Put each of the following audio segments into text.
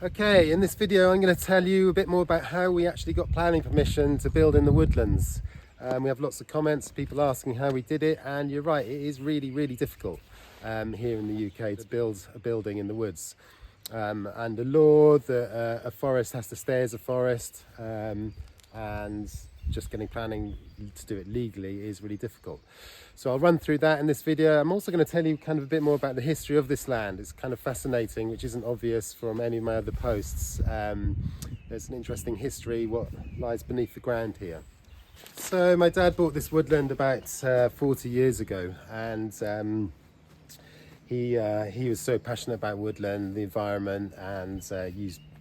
Okay, in this video I'm going to tell you a bit more about how we actually got planning permission to build in the woodlands. We have lots of comments, people asking how we did it, and you're right, it is really difficult here in the UK to build a building in the woods. And the law that a forest has to stay as a forest, and just getting planning to do it legally is really difficult. So I'll run through that in this video. I'm also going to tell you kind of a bit more about the history of this land. It's kind of fascinating, which isn't obvious from any of my other posts. There's an interesting history, what lies beneath the ground here. So my dad bought this woodland about 40 years ago, and he was so passionate about woodland, the environment, and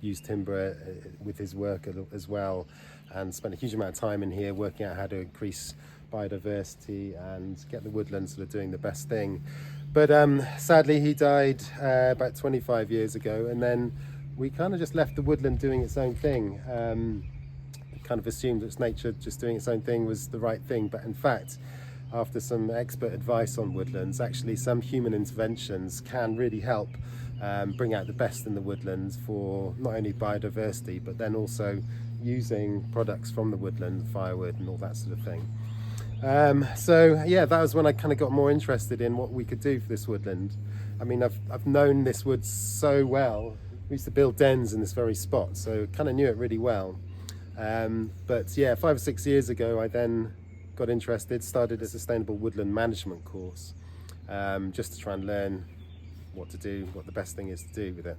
used timber with his work as well, and spent a huge amount of time in here working out how to increase biodiversity and get the woodlands sort of doing the best thing. But sadly he died about 25 years ago, and then we kind of just left the woodland doing its own thing. Kind of assumed that it's nature just doing its own thing was the right thing, but in fact, after some expert advice on woodlands, actually some human interventions can really help bring out the best in the woodlands for not only biodiversity, but then also using products from the woodland, firewood and all that sort of thing. So yeah, that was when I kind of got more interested in what we could do for this woodland. I mean, I've known this wood so well. We used to build dens in this very spot, so kind of knew it really well. But yeah, 5 or 6 years ago, I then got interested, started a sustainable woodland management course, just to try and learn what to do, what the best thing is to do with it.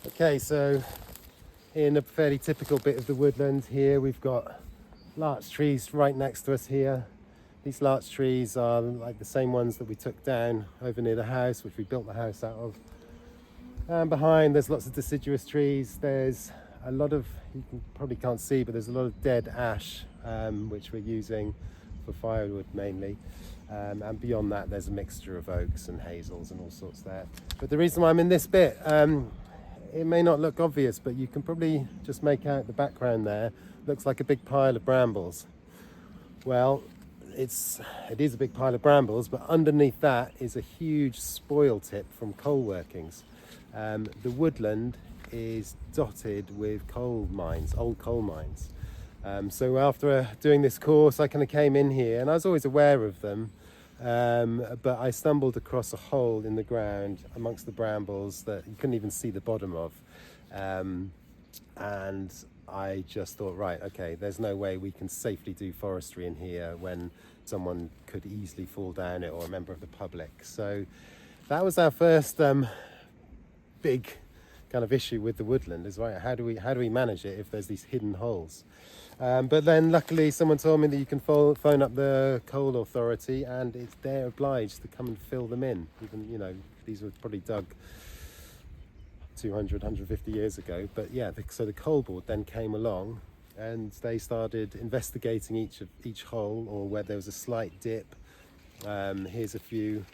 Okay, so in a fairly typical bit of the woodland here, we've got larch trees right next to us here. These larch trees are like the same ones that we took down over near the house, which we built the house out of. And behind there's lots of deciduous trees. There's a lot of, probably can't see, but there's a lot of dead ash, which we're using for firewood mainly. And beyond that there's a mixture of oaks and hazels and all sorts there. But the reason why I'm in this bit, it may not look obvious, but you can probably just make out the background there. Looks like a big pile of brambles. Well, it is a big pile of brambles, but underneath that is a huge spoil tip from coal workings. The woodland is dotted with coal mines, old coal mines. So after doing this course, I kind of came in here, and I was always aware of them, but I stumbled across a hole in the ground amongst the brambles that you couldn't even see the bottom of. And I just thought, right, okay, there's no way we can safely do forestry in here when someone could easily fall down it, or a member of the public. So that was our first big kind of issue with the woodland, is right, how do we manage it if there's these hidden holes? But then luckily someone told me that you can phone up the coal authority, and they're obliged to come and fill them in. Even, you know, these were probably dug 200, 150 years ago. But yeah, so the coal board then came along, and they started investigating each hole, or where there was a slight dip. Here's a few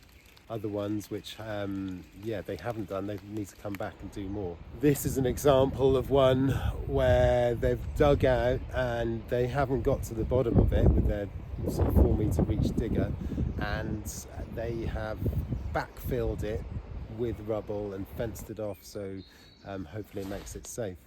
other ones which they haven't done. They need to come back and do more. This is an example of one where they've dug out and they haven't got to the bottom of it with their sort of 4 meter reach digger, and they have backfilled it with rubble and fenced it off, so hopefully it makes it safe.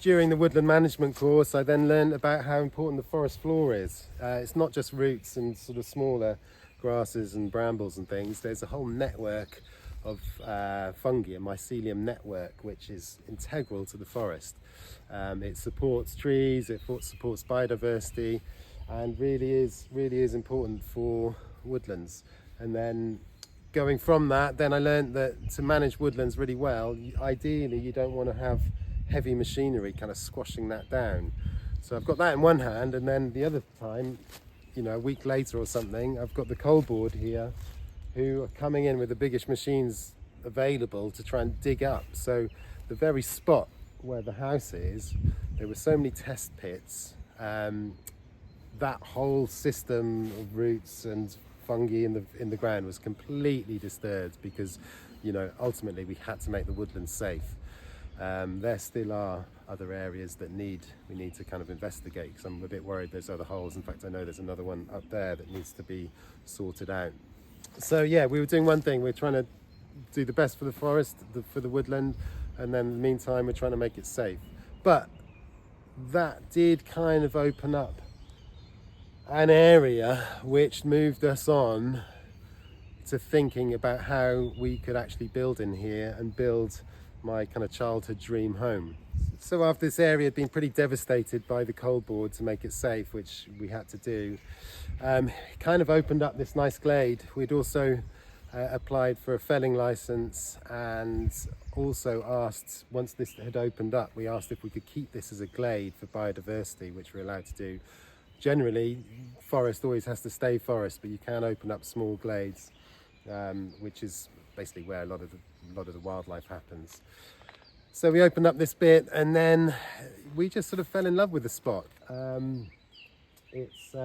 During the woodland management course, I then learned about how important the forest floor is. It's not just roots and sort of smaller grasses and brambles and things. There's a whole network of fungi, a mycelium network, which is integral to the forest. It supports trees, it supports biodiversity, and really is important for woodlands. And then going from that, then I learned that to manage woodlands really well, ideally you don't want to have heavy machinery kind of squashing that down. So I've got that in one hand, and then the other time, you know, a week later or something, I've got the coal board here who are coming in with the biggest machines available to try and dig up. So the very spot where the house is, there were so many test pits. That whole system of roots and fungi in the ground was completely disturbed, because, you know, ultimately we had to make the woodlands safe. There still are other areas that we need to kind of investigate, because I'm a bit worried there's other holes. In fact, I know there's another one up there that needs to be sorted out. So yeah, we were doing one thing, we were trying to do the best for the forest, for the woodland, and then in the meantime we're trying to make it safe. But that did kind of open up an area which moved us on to thinking about how we could actually build in here and build my kind of childhood dream home. So after this area had been pretty devastated by the coal board to make it safe, which we had to do, kind of opened up this nice glade. We'd also applied for a felling license, and also asked, once this had opened up, we asked if we could keep this as a glade for biodiversity, which we're allowed to do. Generally, forest always has to stay forest, but you can open up small glades, which is basically where a lot of the wildlife happens. So we opened up this bit, and then we just sort of fell in love with the spot. It's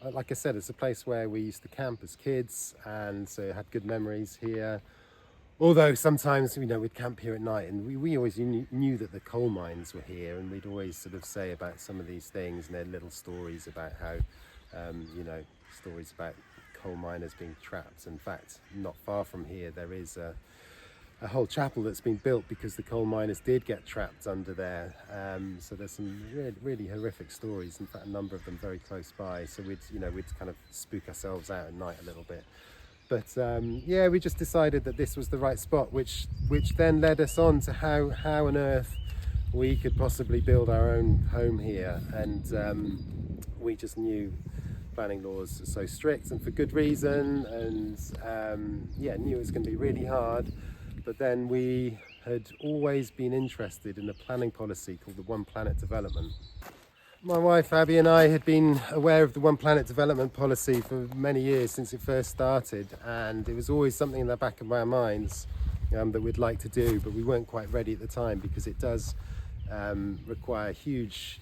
like I said, it's a place where we used to camp as kids, and so had good memories here. Although sometimes, we'd camp here at night, and we always knew that the coal mines were here, and we'd always sort of say about some of these things, and there are little stories about how, stories about coal miners being trapped. In fact, not far from here, there is a whole chapel that's been built because the coal miners did get trapped under there. So there's some really horrific stories. In fact, a number of them very close by. So we'd kind of spook ourselves out at night a little bit. But we just decided that this was the right spot, which then led us on to how on earth we could possibly build our own home here. And we just knew planning laws are so strict, and for good reason, and knew it was going to be really hard. But then we had always been interested in a planning policy called the One Planet Development. My wife Abby and I had been aware of the One Planet Development policy for many years, since it first started, and it was always something in the back of our minds that we'd like to do, but we weren't quite ready at the time because it does require huge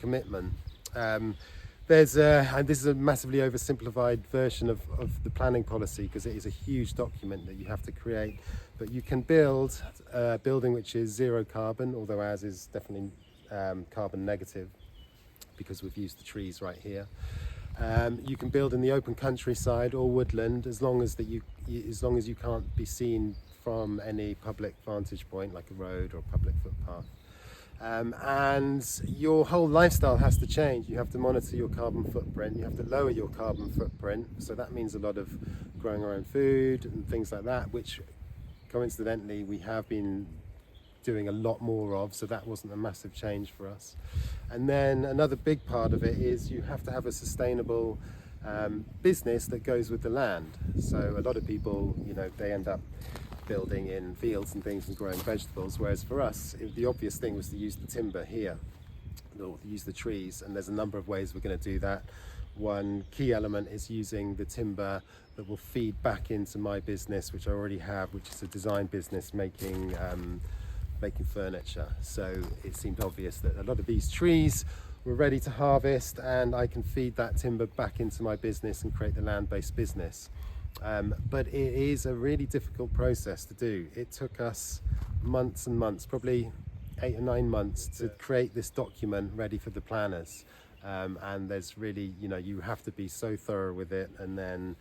commitment. And this is a massively oversimplified version of the planning policy, because it is a huge document that you have to create. But you can build a building which is zero carbon, although ours is definitely carbon negative because we've used the trees right here. You can build in the open countryside or woodland, as long as you can't be seen from any public vantage point like a road or a public footpath. And your whole lifestyle has to change. You have to monitor your carbon footprint, you have to lower your carbon footprint, so that means a lot of growing our own food and things like that, which coincidentally we have been doing a lot more of, so that wasn't a massive change for us. And then another big part of it is you have to have a sustainable business that goes with the land. So a lot of people, they end up building in fields and things and growing vegetables, whereas for us the obvious thing was to use the timber here, or use the trees, and there's a number of ways we're going to do that. One key element is using the timber that will feed back into my business, which I already have, which is a design business making furniture. So it seemed obvious that a lot of these trees were ready to harvest, and I can feed that timber back into my business and create the land-based business. But it is a really difficult process to do. It took us months and months, probably 8 or 9 months, to create this document ready for the planners. And there's really, you have to be so thorough with it, and then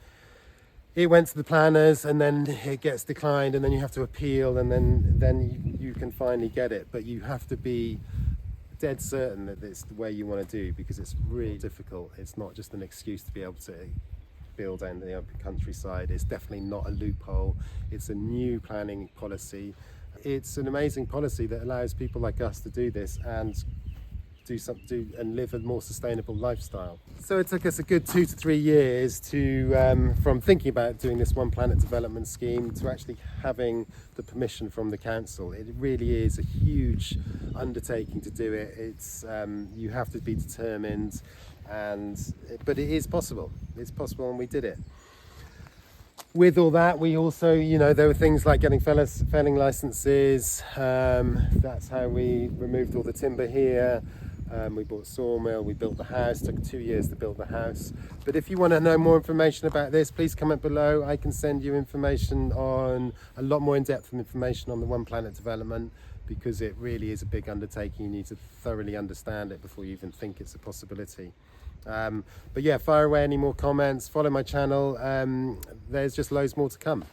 it went to the planners, and then it gets declined, and then you have to appeal, and then you can finally get it. But you have to be dead certain that it's the way you want to do, because it's really difficult. It's not just an excuse to be able to build in the open countryside. It's definitely not a loophole. It's a new planning policy. It's an amazing policy that allows people like us to do this and do and live a more sustainable lifestyle. So it took us a good 2 to 3 years to from thinking about doing this One Planet development scheme to actually having the permission from the council. It really is a huge undertaking to do it. It's you have to be determined, but it is possible. It's possible, and we did it. With all that, we also, there were things like getting felling licenses. That's how we removed all the timber here. We bought a sawmill, we built the house. Took 2 years to build the house. But if you want to know more information about this, please comment below. I can send you information on a lot more in-depth information on the One Planet development, because it really is a big undertaking. You need to thoroughly understand it before you even think it's a possibility. But yeah, fire away any more comments, follow my channel. There's just loads more to come.